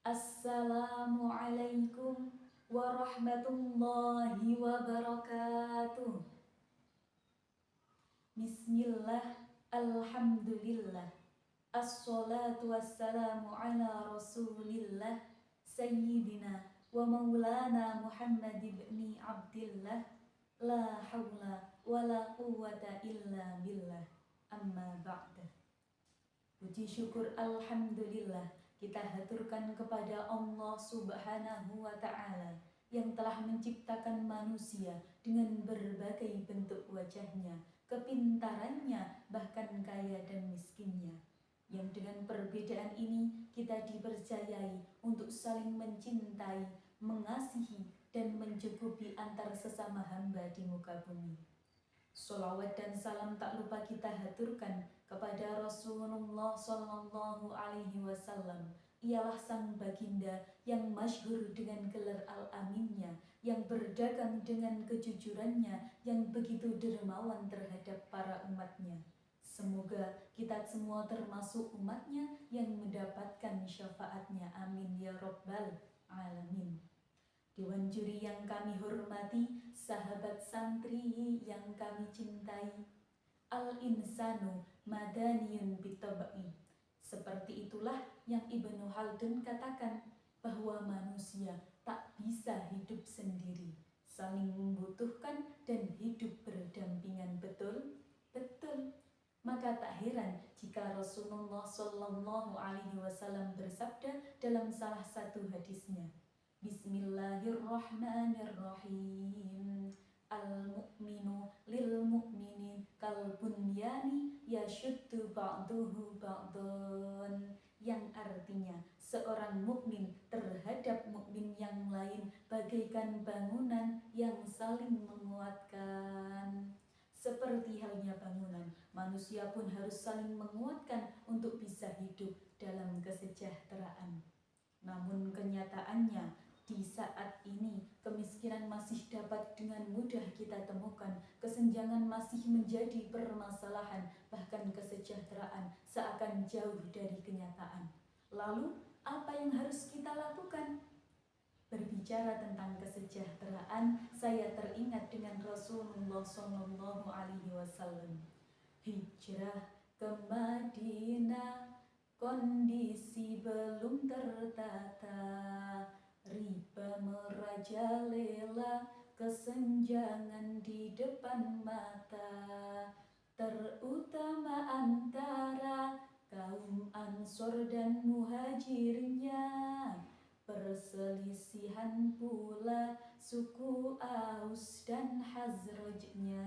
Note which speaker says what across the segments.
Speaker 1: Assalamualaikum warahmatullahi wabarakatuh. Bismillah, alhamdulillah, assalatu wassalamu ala rasulillah, sayyidina wa maulana Muhammad ibn Abdillah, la hawla wa la quwwata illa billah, amma ba'da. Puji syukur alhamdulillah kita haturkan kepada Allah Subhanahu wa Ta'ala yang telah menciptakan manusia dengan berbagai bentuk wajahnya, kepintarannya, bahkan kaya dan miskinnya. Yang dengan perbedaan ini kita dipercayai untuk saling mencintai, mengasihi, dan mencukupi antar sesama hamba di muka bumi. Sholawat dan salam tak lupa kita haturkan kepada Rasulullah Sallallahu Alaihi Wasallam. Ialah sang baginda yang masyhur dengan gelar Al-Aminnya, yang berdagang dengan kejujurannya, yang begitu dermawan terhadap para umatnya. Semoga kita semua termasuk umatnya yang mendapatkan syafaatnya. Amin ya Rabbal Alamin. Dewan juri yang kami hormati, sahabat santri yang kami cintai, al-insanu madaniyun bitabai. Seperti itulah yang Ibnu Khaldun katakan, bahwa manusia tak bisa hidup sendiri, saling membutuhkan dan hidup berdampingan. Betul? Betul. Maka tak heran jika Rasulullah Shallallahu Alaihi Wasallam bersabda dalam salah satu hadisnya, Bismillahirrahmanirrahim. Al-mu'minu lil-mu'mini kal-bunyani yashuddu ba'duhu ba'dun. Yang artinya seorang mukmin terhadap mukmin yang lain bagaikan bangunan yang saling menguatkan. Seperti halnya bangunan, manusia pun harus saling menguatkan untuk bisa hidup dalam kesejahteraan. Namun kenyataannya, di saat ini kemiskinan masih dapat dengan mudah kita temukan, kesenjangan masih menjadi permasalahan, bahkan kesejahteraan seakan jauh dari kenyataan. Lalu apa yang harus kita lakukan? Berbicara tentang kesejahteraan, saya teringat dengan Rasulullah Shallallahu Alaihi Wasallam. Hijrah ke Madinah, kondisi belum tertata, riba merajalela, kesenjangan di depan mata, terutama antara kaum Ansor dan Muhajirnya. Perselisihan pula suku Aus dan Khazrajnya.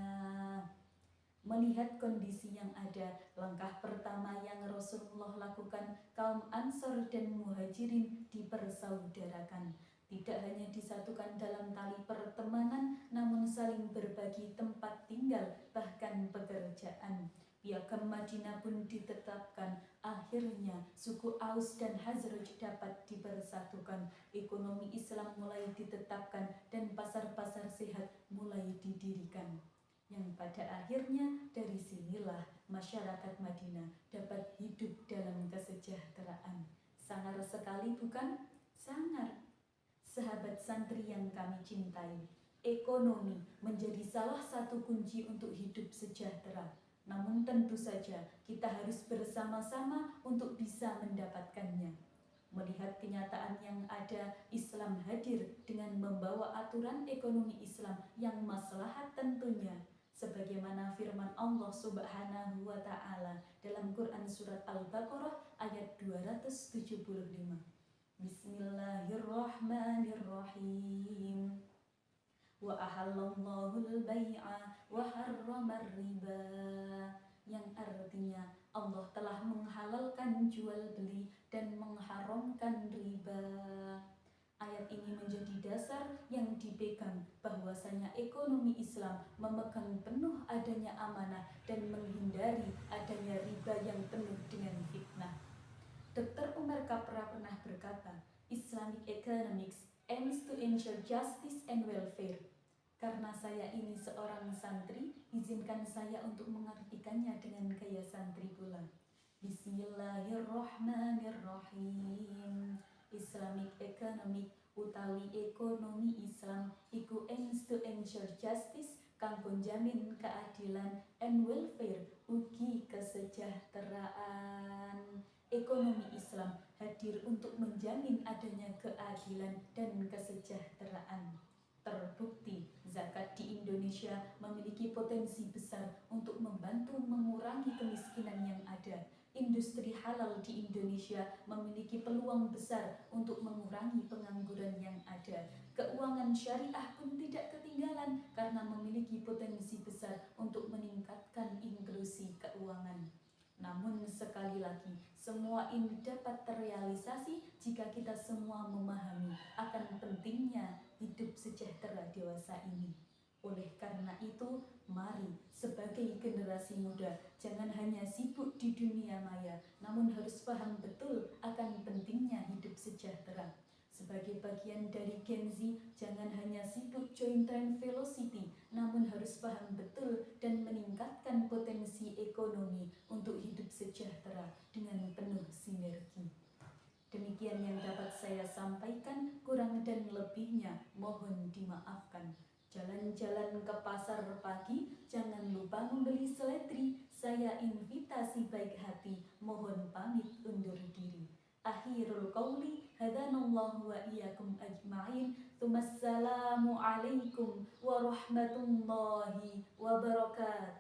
Speaker 1: Melihat kondisi yang ada, langkah pertama yang Rasulullah lakukan, kaum Ansor dan Muhajirin dipersaudarakan. Tidak hanya disatukan dalam tali pertemanan, namun saling berbagi tempat tinggal, bahkan pekerjaan. Piagam Madinah pun ditetapkan. Akhirnya suku Aus dan Khazraj dapat dipersatukan. Ekonomi Islam mulai ditetapkan dan pasar-pasar sehat mulai didirikan. Yang pada akhirnya dari sinilah masyarakat Madinah dapat hidup dalam kesejahteraan. Sangar sekali bukan? Sangar. Sahabat santri yang kami cintai, ekonomi menjadi salah satu kunci untuk hidup sejahtera. Namun tentu saja kita harus bersama-sama untuk bisa mendapatkannya. Melihat kenyataan yang ada, Islam hadir dengan membawa aturan ekonomi Islam yang maslahat tentunya. Sebagaimana firman Allah Subhanahu wa Ta'ala dalam Quran Surat Al-Baqarah ayat 275. Bismillahirrahmanirrahim. Wa ahallallahu al-bai'a wa harramar riba. Yang artinya Allah telah menghalalkan jual beli dan mengharamkan riba. Ayat ini menjadi dasar yang dipegang bahwasanya ekonomi Islam memegang penuh adanya amanah dan menghindari adanya riba yang penuh dengan fitnah. Dr. Umar Kapra pernah berkata, Islamic economics aims to ensure justice and welfare. Karena saya ini seorang santri, izinkan saya untuk mengartikannya dengan gaya santri pula. Bismillahirrahmanirrahim. Islamic economic utawi ekonomi Islam iku aims to ensure justice kanggo jamin keadilan and welfare ugi kesejahteraan. Ekonomi Islam hadir untuk menjamin adanya keadilan dan kesejahteraan. Terbukti, zakat di Indonesia memiliki potensi besar untuk membantu mengurangi kemiskinan yang ada. Industri halal di Indonesia memiliki peluang besar untuk mengurangi pengangguran yang ada. Keuangan syariah pun tidak ketinggalan karena memiliki potensi besar untuk meningkatkan inklusi keuangan. Namun sekali lagi, semua ini dapat terrealisasi jika kita semua memahami akan pentingnya hidup sejahtera dewasa ini. Oleh karena itu, mari sebagai generasi muda jangan hanya sibuk di dunia maya, namun harus paham betul akan pentingnya hidup sejahtera. Sebagai bagian dari Gen Z, jangan hanya sibuk join trend velocity, namun harus paham betul dan meningkatkan potensi ekonomi untuk hidup sejahtera dengan penuh sinergi. Demikian yang dapat saya sampaikan, kurang dan lebihnya mohon dimaafkan. Jalan-jalan ke pasar pagi, jangan lupa membeli seledri. Saya invitasi baik hati, mohon pamit undur diri. Akhirul qawli hadanallahu wa iyyakum ajma'in. Tsummassalamu alaikum warahmatullahi wabarakatuh.